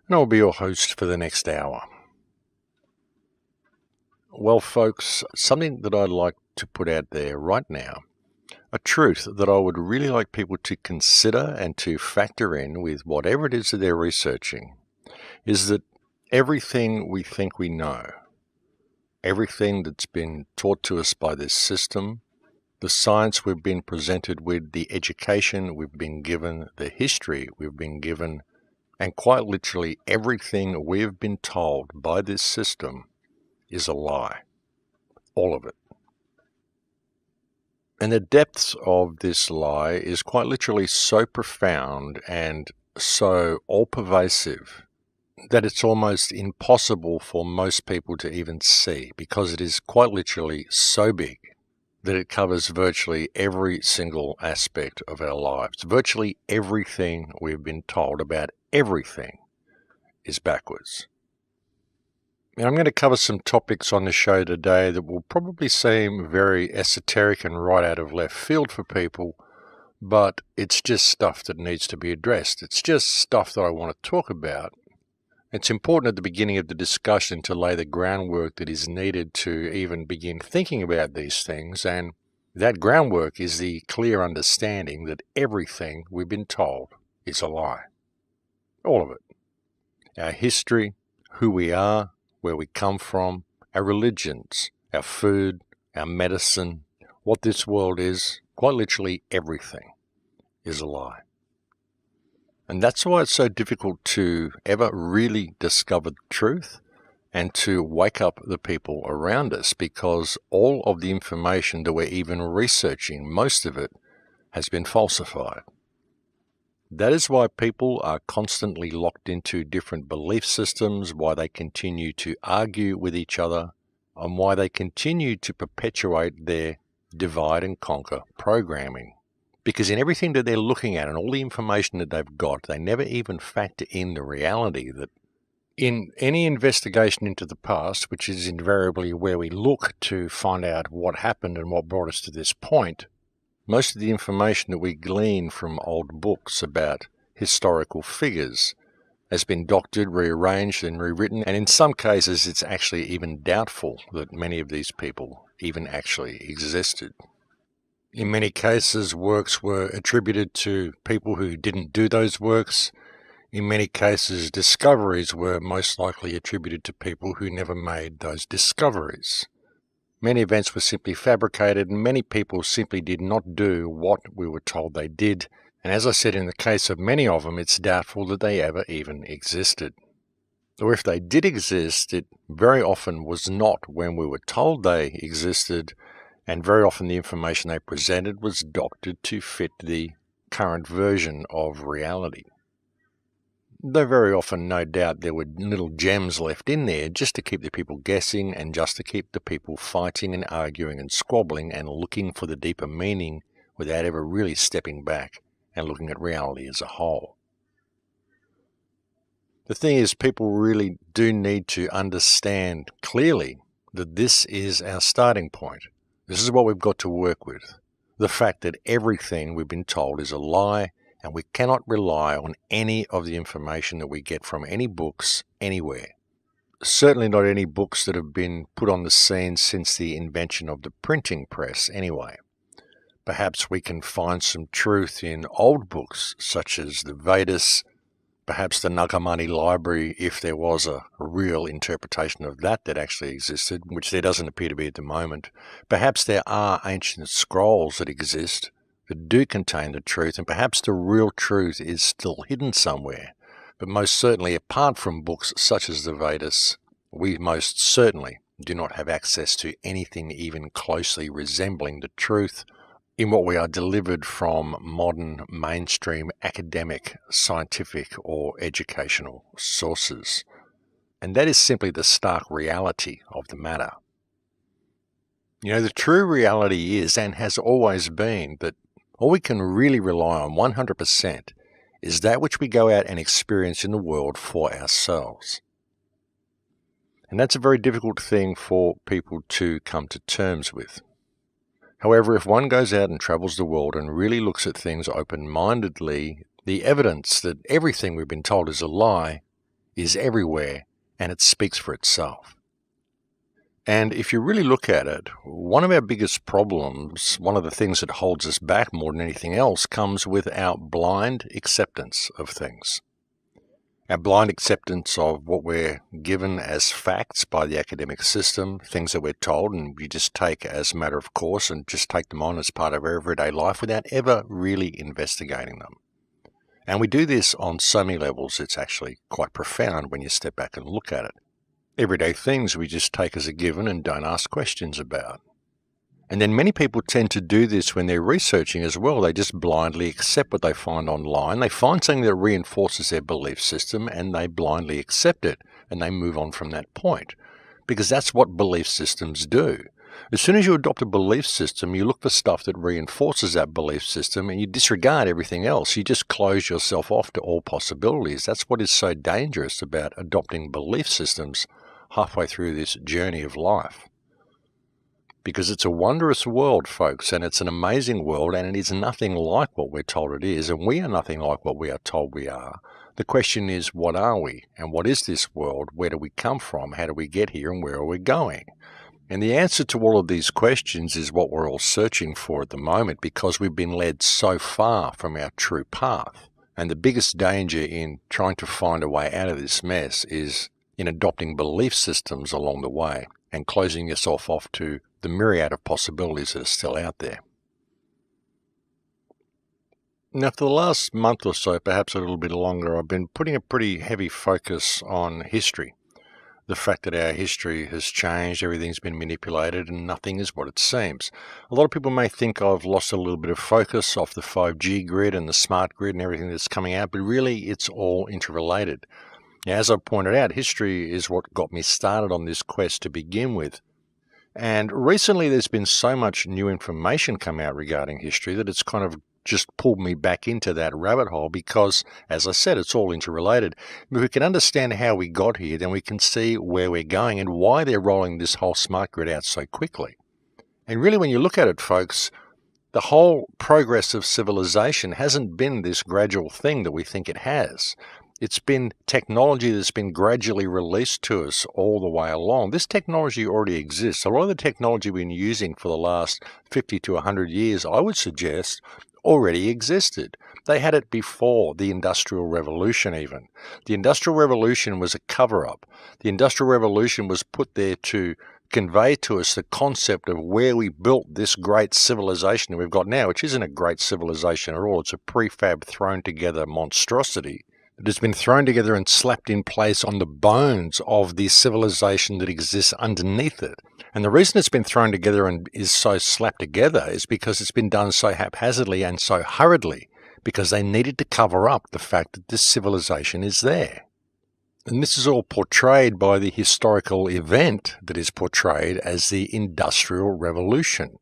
and I'll be your host for the next hour. Well, folks, something that I'd like to put out there right now, a truth that I would really like people to consider and to factor in with whatever it is that they're researching, is that everything we think we know, everything that's been taught to us by this system, the science we've been presented with, the education we've been given, the history we've been given, and quite literally everything we've been told by this system is a lie. All of it. And the depths of this lie is quite literally so profound and so all-pervasive that it's almost impossible for most people to even see, because it is quite literally so big that it covers virtually every single aspect of our lives. Virtually everything we've been told about everything is backwards. And I'm going to cover some topics on the show today that will probably seem very esoteric and right out of left field for people, but it's just stuff that needs to be addressed. It's just stuff that I want to talk about. It's important at the beginning of the discussion to lay the groundwork that is needed to even begin thinking about these things, and that groundwork is the clear understanding that everything we've been told is a lie. All of it. Our history, who we are, where we come from, our religions, our food, our medicine, what this world is, quite literally everything is a lie. And that's why it's so difficult to ever really discover the truth and to wake up the people around us, because all of the information that we're even researching, most of it, has been falsified. That is why people are constantly locked into different belief systems, why they continue to argue with each other, and why they continue to perpetuate their divide and conquer programming. Because in everything that they're looking at and all the information that they've got, they never even factor in the reality that in any investigation into the past, which is invariably where we look to find out what happened and what brought us to this point, most of the information that we glean from old books about historical figures has been doctored, rearranged, and rewritten, and in some cases it's actually even doubtful that many of these people even actually existed. In many cases, works were attributed to people who didn't do those works. In many cases, discoveries were most likely attributed to people who never made those discoveries. Many events were simply fabricated, and many people simply did not do what we were told they did. And as I said, in the case of many of them, it's doubtful that they ever even existed. Or if they did exist, it very often was not when we were told they existed, and very often the information they presented was doctored to fit the current version of reality. Though very often, no doubt, there were little gems left in there just to keep the people guessing and just to keep the people fighting and arguing and squabbling and looking for the deeper meaning without ever really stepping back and looking at reality as a whole. The thing is, people really do need to understand clearly that this is our starting point. This is what we've got to work with. The fact that everything we've been told is a lie, and we cannot rely on any of the information that we get from any books anywhere. Certainly not any books that have been put on the scene since the invention of the printing press anyway. Perhaps we can find some truth in old books such as the Vedas, perhaps the Nag Hammadi library, if there was a real interpretation of that actually existed, which there doesn't appear to be at the moment. Perhaps there are ancient scrolls that exist that do contain the truth, and perhaps the real truth is still hidden somewhere. But most certainly, apart from books such as the Vedas, we most certainly do not have access to anything even closely resembling the truth in what we are delivered from modern mainstream academic, scientific, or educational sources. And that is simply the stark reality of the matter. You know, the true reality is, and has always been, that all we can really rely on 100% is that which we go out and experience in the world for ourselves. And that's a very difficult thing for people to come to terms with. However, if one goes out and travels the world and really looks at things open-mindedly, the evidence that everything we've been told is a lie is everywhere, and it speaks for itself. And if you really look at it, one of our biggest problems, one of the things that holds us back more than anything else, comes with our blind acceptance of things. Our blind acceptance of what we're given as facts by the academic system, things that we're told, and we just take as a matter of course and just take them on as part of our everyday life without ever really investigating them. And we do this on so many levels, it's actually quite profound when you step back and look at it. Everyday things we just take as a given and don't ask questions about. And then many people tend to do this when they're researching as well. They just blindly accept what they find online. They find something that reinforces their belief system and they blindly accept it and they move on from that point. Because that's what belief systems do. As soon as you adopt a belief system, you look for stuff that reinforces that belief system and you disregard everything else. You just close yourself off to all possibilities. That's what is so dangerous about adopting belief systems halfway through this journey of life. Because it's a wondrous world, folks, and it's an amazing world, and it is nothing like what we're told it is, and we are nothing like what we are told we are. The question is, what are we? And what is this world? Where do we come from? How do we get here? And where are we going? And the answer to all of these questions is what we're all searching for at the moment, because we've been led so far from our true path. And the biggest danger in trying to find a way out of this mess is in adopting belief systems along the way and closing yourself off to the myriad of possibilities that are still out there. Now, for the last month or so, perhaps a little bit longer, I've been putting a pretty heavy focus on history. The fact that our history has changed, everything's been manipulated, and nothing is what it seems. A lot of people may think I've lost a little bit of focus off the 5G grid and the smart grid and everything that's coming out, but really it's all interrelated. Now, as I pointed out, history is what got me started on this quest to begin with. And recently there's been so much new information come out regarding history that it's kind of just pulled me back into that rabbit hole because, as I said, it's all interrelated. If we can understand how we got here, then we can see where we're going and why they're rolling this whole smart grid out so quickly. And really, when you look at it, folks, the whole progress of civilization hasn't been this gradual thing that we think it has. It's been technology that's been gradually released to us all the way along. This technology already exists. A lot of the technology we've been using for the last 50 to 100 years, I would suggest, already existed. They had it before the Industrial Revolution even. The Industrial Revolution was a cover-up. The Industrial Revolution was put there to convey to us the concept of where we built this great civilization that we've got now, which isn't a great civilization at all. It's a prefab thrown together monstrosity that has been thrown together and slapped in place on the bones of the civilization that exists underneath it. And the reason it's been thrown together and is so slapped together is because it's been done so haphazardly and so hurriedly, because they needed to cover up the fact that this civilization is there. And this is all portrayed by the historical event that is portrayed as the Industrial Revolution.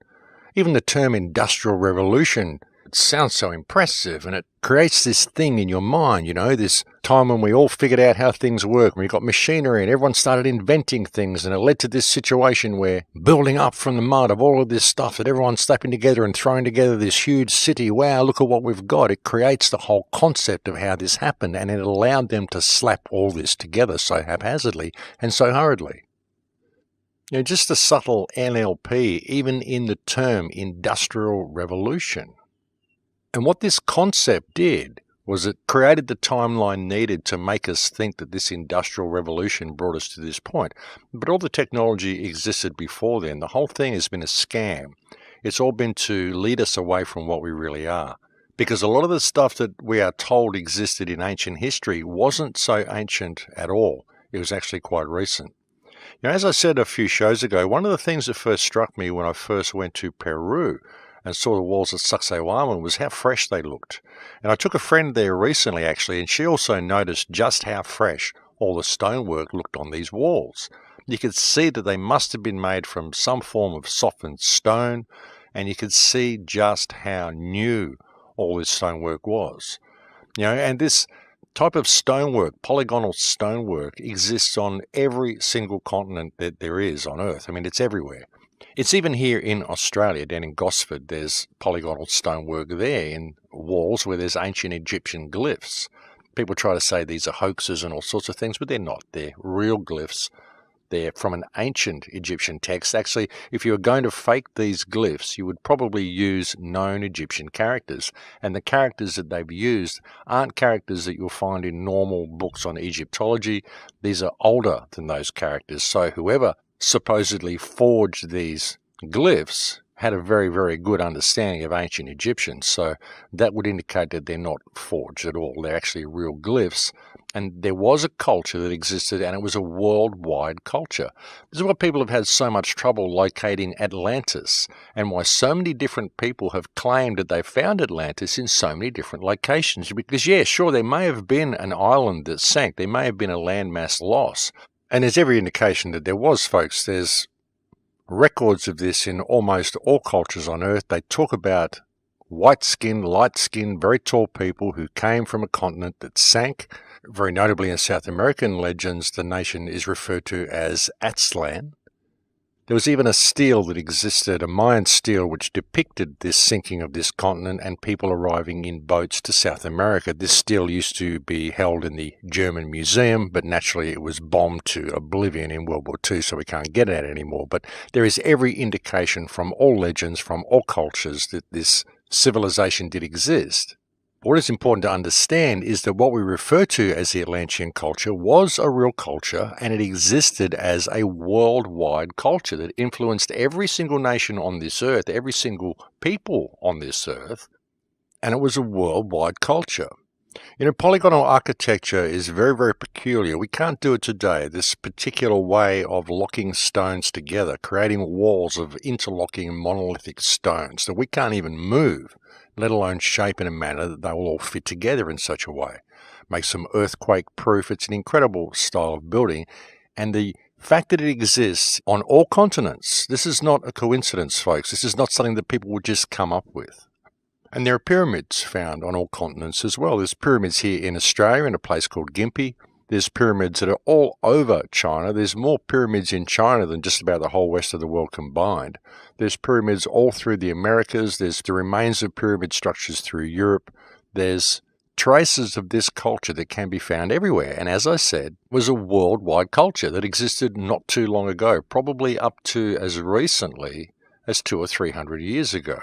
Even the term Industrial Revolution, it sounds so impressive, and it creates this thing in your mind, this time when we all figured out how things work, when we got machinery and everyone started inventing things, and it led to this situation where building up from the mud of all of this stuff that everyone's slapping together and throwing together this huge city. Wow, look at what we've got. It creates the whole concept of how this happened, and it allowed them to slap all this together so haphazardly and so hurriedly. Just a subtle NLP, even in the term Industrial Revolution. And what this concept did was it created the timeline needed to make us think that this Industrial Revolution brought us to this point. But all the technology existed before then. The whole thing has been a scam. It's all been to lead us away from what we really are. Because a lot of the stuff that we are told existed in ancient history wasn't so ancient at all. It was actually quite recent. As I said a few shows ago, one of the things that first struck me when I first went to Peru and saw the walls at Sacsayhuaman was how fresh they looked. And I took a friend there recently, actually, and she also noticed just how fresh all the stonework looked on these walls. You could see that they must have been made from some form of softened stone, and you could see just how new all this stonework was. And this type of stonework, polygonal stonework, exists on every single continent that there is on Earth. It's everywhere. It's even here in Australia, down in Gosford, there's polygonal stonework there in walls where there's ancient Egyptian glyphs. People try to say these are hoaxes and all sorts of things, but they're not. They're real glyphs. They're from an ancient Egyptian text. Actually, if you were going to fake these glyphs, you would probably use known Egyptian characters. And the characters that they've used aren't characters that you'll find in normal books on Egyptology. These are older than those characters. So whoever supposedly forged these glyphs had a very, very good understanding of ancient Egyptian. So that would indicate that they're not forged at all. They're actually real glyphs. And there was a culture that existed, and it was a worldwide culture. This is why people have had so much trouble locating Atlantis, and why so many different people have claimed that they found Atlantis in so many different locations. Because, yeah, sure, there may have been an island that sank. There may have been a landmass loss. And there's every indication that there was, folks. There's records of this in almost all cultures on Earth. They talk about white-skinned, light-skinned, very tall people who came from a continent that sank. Very notably in South American legends, the nation is referred to as Aztlan. There was even a stele that existed, a Mayan stele, which depicted this sinking of this continent and people arriving in boats to South America. This stele used to be held in the German museum, but naturally it was bombed to oblivion in World War II, so we can't get at it anymore. But there is every indication from all legends, from all cultures, that this civilization did exist. What is important to understand is that what we refer to as the Atlantean culture was a real culture, and it existed as a worldwide culture that influenced every single nation on this earth, every single people on this earth, and it was a worldwide culture. You know, polygonal architecture is very, very peculiar. We can't do it today. This particular way of locking stones together, creating walls of interlocking monolithic stones that we can't even move, let alone shape in a manner that they will all fit together in such a way. Makes them earthquake-proof. It's an incredible style of building. And the fact that it exists on all continents, this is not a coincidence, folks. This is not something that people would just come up with. And there are pyramids found on all continents as well. There's pyramids here in Australia in a place called Gympie. There's pyramids that are all over China. There's more pyramids in China than just about the whole rest of the world combined. There's pyramids all through the Americas. There's the remains of pyramid structures through Europe. There's traces of this culture that can be found everywhere. And as I said, was a worldwide culture that existed not too long ago, probably up to as recently as 200 or 300 years ago.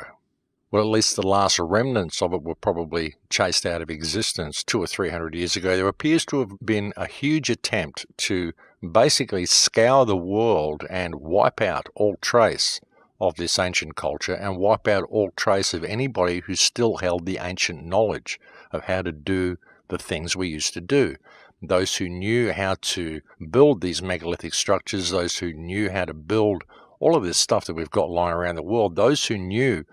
Well, at least the last remnants of it were probably chased out of existence 200 or 300 years ago. There appears to have been a huge attempt to basically scour the world and wipe out all trace of this ancient culture and wipe out all trace of anybody who still held the ancient knowledge of how to do the things we used to do. Those who knew how to build these megalithic structures, those who knew how to build all of this stuff that we've got lying around the world, those who knew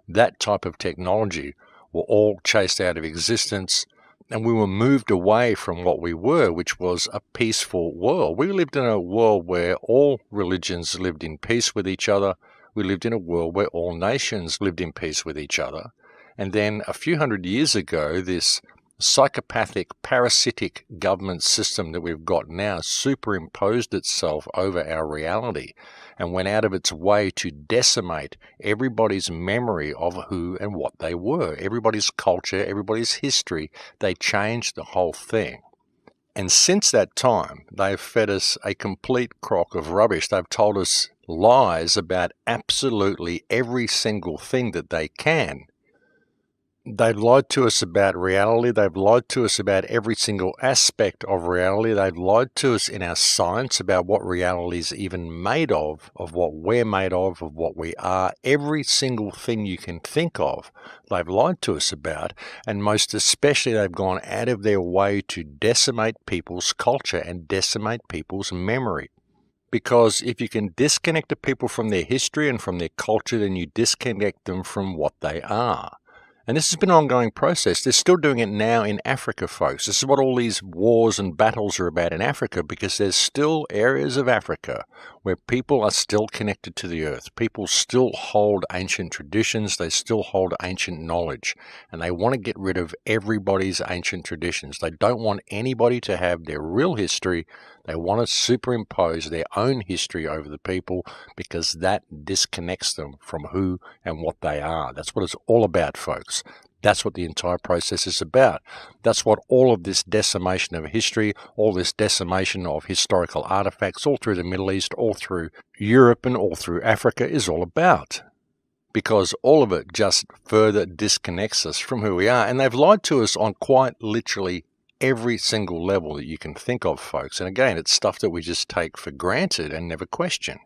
that type of technology were all chased out of existence, and we were moved away from what we were, which was a peaceful world. We lived in a world where all religions lived in peace with each other. We lived in a world where all nations lived in peace with each other. And then a few hundred years ago, this psychopathic, parasitic government system that we've got now superimposed itself over our reality and went out of its way to decimate everybody's memory of who and what they were, everybody's culture, everybody's history. They changed the whole thing. And since that time, they've fed us a complete crock of rubbish. They've told us lies about absolutely every single thing that they can. They've lied to us about reality. They've lied to us about every single aspect of reality. They've lied to us in our science about what reality is even made of what we're made of what we are. Every single thing you can think of, they've lied to us about. And most especially, they've gone out of their way to decimate people's culture and decimate people's memory. Because if you can disconnect the people from their history and from their culture, then you disconnect them from what they are. And this has been an ongoing process. They're still doing it now in Africa, folks. This is what all these wars and battles are about in Africa, because there's still areas of Africa where people are still connected to the earth. People still hold ancient traditions. They still hold ancient knowledge. And they want to get rid of everybody's ancient traditions. They don't want anybody to have their real history. They want to superimpose their own history over the people, because that disconnects them from who and what they are. That's what it's all about, folks. That's what the entire process is about. That's what all of this decimation of history, all this decimation of historical artifacts all through the Middle East, all through Europe and all through Africa is all about. Because all of it just further disconnects us from who we are. And they've lied to us on quite literally every single level that you can think of, folks. And again, it's stuff that we just take for granted and never question.